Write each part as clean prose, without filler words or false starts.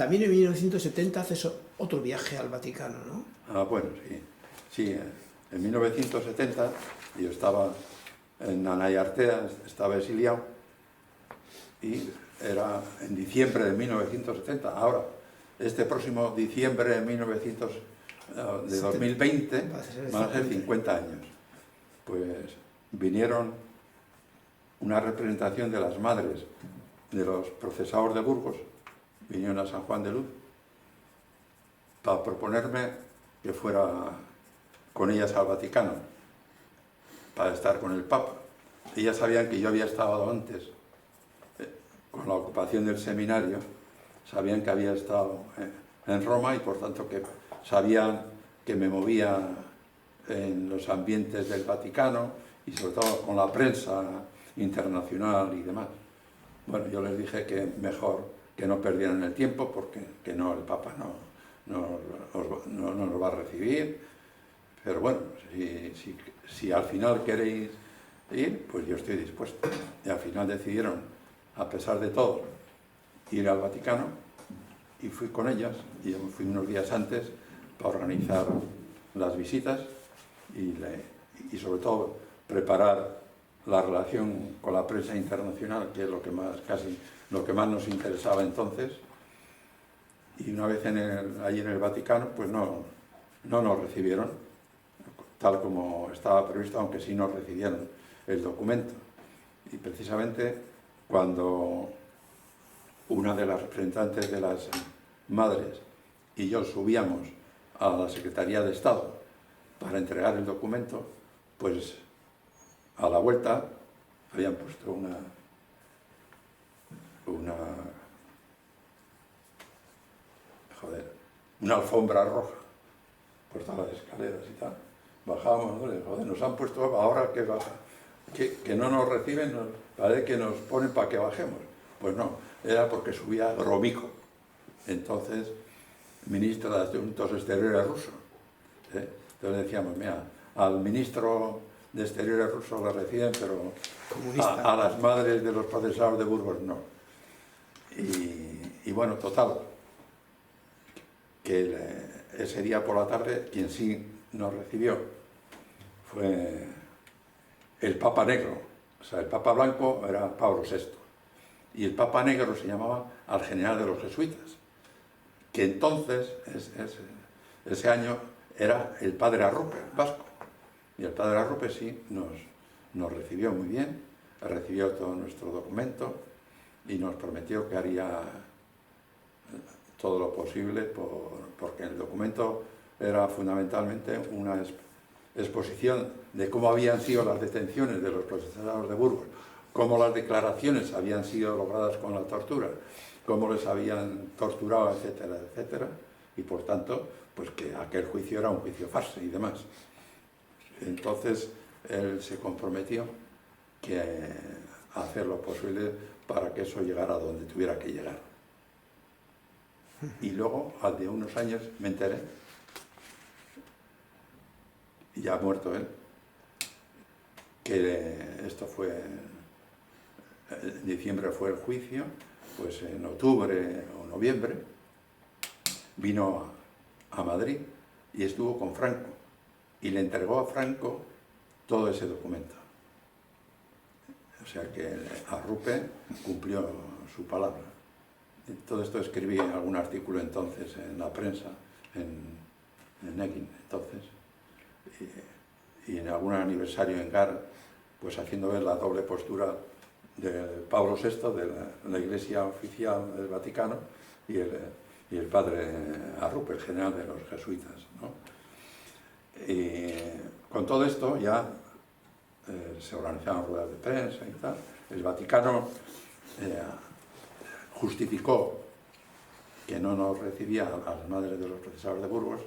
También en 1970 haces otro viaje al Vaticano, ¿no? Ah, bueno, sí. Sí, en 1970 yo estaba en Anayartea, estaba exiliado, y era en diciembre de 1970. Ahora, este próximo diciembre de 2020 van a ser 50 años. Pues vinieron una representación de las madres de los procesados de Burgos, vinieron a San Juan de Luz para proponerme que fuera con ellas al Vaticano para estar con el Papa. Ellas sabían que yo había estado antes con la ocupación del seminario, sabían que había estado en Roma y por tanto que sabían que me movía en los ambientes del Vaticano y sobre todo con la prensa internacional y demás. Bueno, yo les dije que mejor que no perdieran el tiempo porque que no, el Papa no nos va a recibir, pero bueno, si al final queréis ir, pues yo estoy dispuesto. Y al final decidieron, a pesar de todo, ir al Vaticano y fui con ellas, y yo fui unos días antes para organizar las visitas y sobre todo preparar la relación con la prensa internacional, que es lo que más nos interesaba entonces. Y una vez allí en el Vaticano, pues no nos recibieron tal como estaba previsto, aunque sí nos recibieron el documento. Y precisamente cuando una de las representantes de las madres y yo subíamos a la Secretaría de Estado para entregar el documento, pues a la vuelta habían puesto una alfombra roja por todas las escaleras y tal. Bajábamos, joder, nos han puesto ahora que baja, que no nos reciben, parece que nos ponen para que bajemos. Pues no, era porque subía Gromyko, entonces ministro de Asuntos Exteriores ruso. Entonces decíamos, mira, al ministro de Exteriores ruso le reciben, pero a las madres de los procesados de Burgos no. Y bueno, total, que ese día por la tarde quien sí nos recibió fue el Papa Negro. O sea, el Papa Blanco era Pablo VI y el Papa Negro se llamaba al general de los jesuitas, que entonces, ese año, era el padre Arrupe, vasco. Y el padre Arrupe sí nos recibió muy bien, recibió todo nuestro documento y nos prometió que haría todo lo posible porque el documento era fundamentalmente una exposición de cómo habían sido las detenciones de los procesados de Burgos, cómo las declaraciones habían sido logradas con la tortura, cómo les habían torturado, etcétera, etcétera, y por tanto, pues que aquel juicio era un juicio farsa y demás. Entonces, él se comprometió a hacer lo posible para que eso llegara a donde tuviera que llegar. Y luego, al de unos años, me enteré, ya muerto él, que esto fue, en diciembre fue el juicio, pues en octubre o noviembre vino a Madrid y estuvo con Franco y le entregó a Franco todo ese documento. O sea que Arrupe cumplió su palabra. Todo esto escribí en algún artículo entonces en la prensa, en Egin entonces, y en algún aniversario en Gar, pues haciendo ver la doble postura de Pablo VI, de la Iglesia oficial del Vaticano, y el padre Arrupe, el general de los jesuitas, ¿no? Y con todo esto ya se organizaron ruedas de prensa y tal. El Vaticano justificó que no nos recibía a las madres de los procesados de Burgos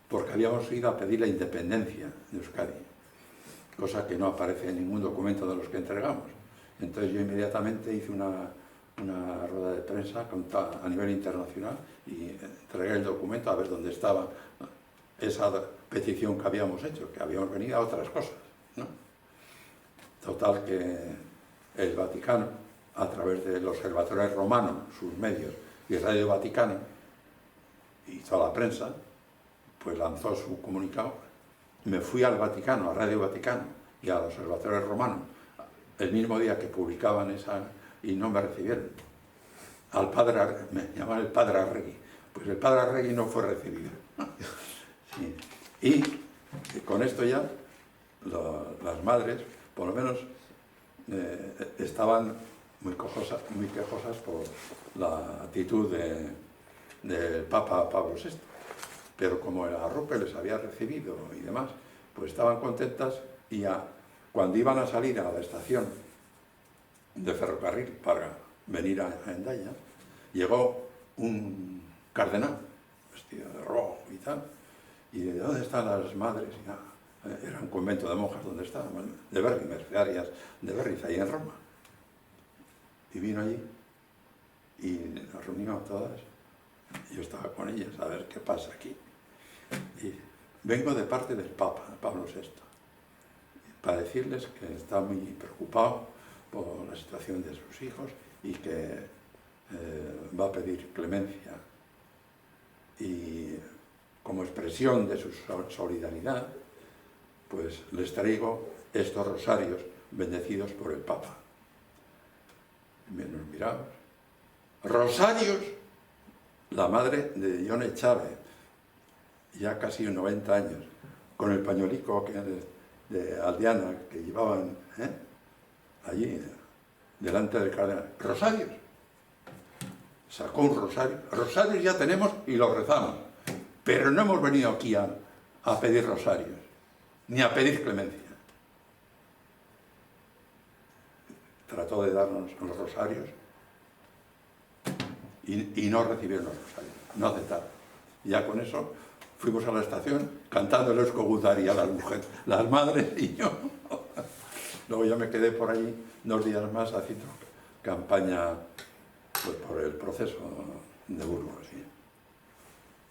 porque habíamos ido a pedir la independencia de Euskadi, cosa que no aparece en ningún documento de los que entregamos. Entonces yo inmediatamente hice una rueda de prensa a nivel internacional y entregué el documento a ver dónde estaba esa petición que habíamos hecho, que habíamos venido a otras cosas, ¿no? Total que el Vaticano, a través del Observatorio Romano, sus medios, Y Radio Vaticano y toda la prensa pues lanzó su comunicado. Me fui al Vaticano, a Radio Vaticano y al Observatorio Romano el mismo día que publicaban esa, y no me recibieron. Al padre, me llamaban el padre Arregui. Pues el padre Arregui no fue recibido. Sí. Y con esto ya las madres, por lo menos, estaban muy quejosas por la actitud del Papa Pablo VI. Pero como el arrope les había recibido y demás, pues estaban contentas y cuando iban a salir a la estación de ferrocarril para venir a Hendaya, llegó un cardenal vestido de rojo y tal, y de ¿dónde están las madres? Y era un convento de monjas donde estaban, de Berry, mercedarias de Berry, ahí en Roma. Y vino allí y nos reunimos todas. Yo estaba con ellas a ver qué pasa aquí. Y vengo de parte del Papa, Pablo VI, para decirles que está muy preocupado por la situación de sus hijos y que va a pedir clemencia. Y como expresión de su solidaridad, pues les traigo estos rosarios bendecidos por el Papa. Y nos miramos. Rosarios, la madre de Yone Chávez, ya casi 90 años, con el pañuelico de aldeana que llevaban allí, delante del cardenal. Rosarios. Sacó un rosario. Rosarios ya tenemos y los rezamos. Pero no hemos venido aquí a pedir rosarios, ni a pedir clemencia. Trató de darnos los rosarios y no recibieron los rosarios, no aceptaron. Y ya con eso fuimos a la estación cantando el Eusko Gutari a las mujeres, las madres y yo. Luego ya me quedé por allí 2 días más haciendo campaña pues, por el proceso de Burgos. ¿Sí?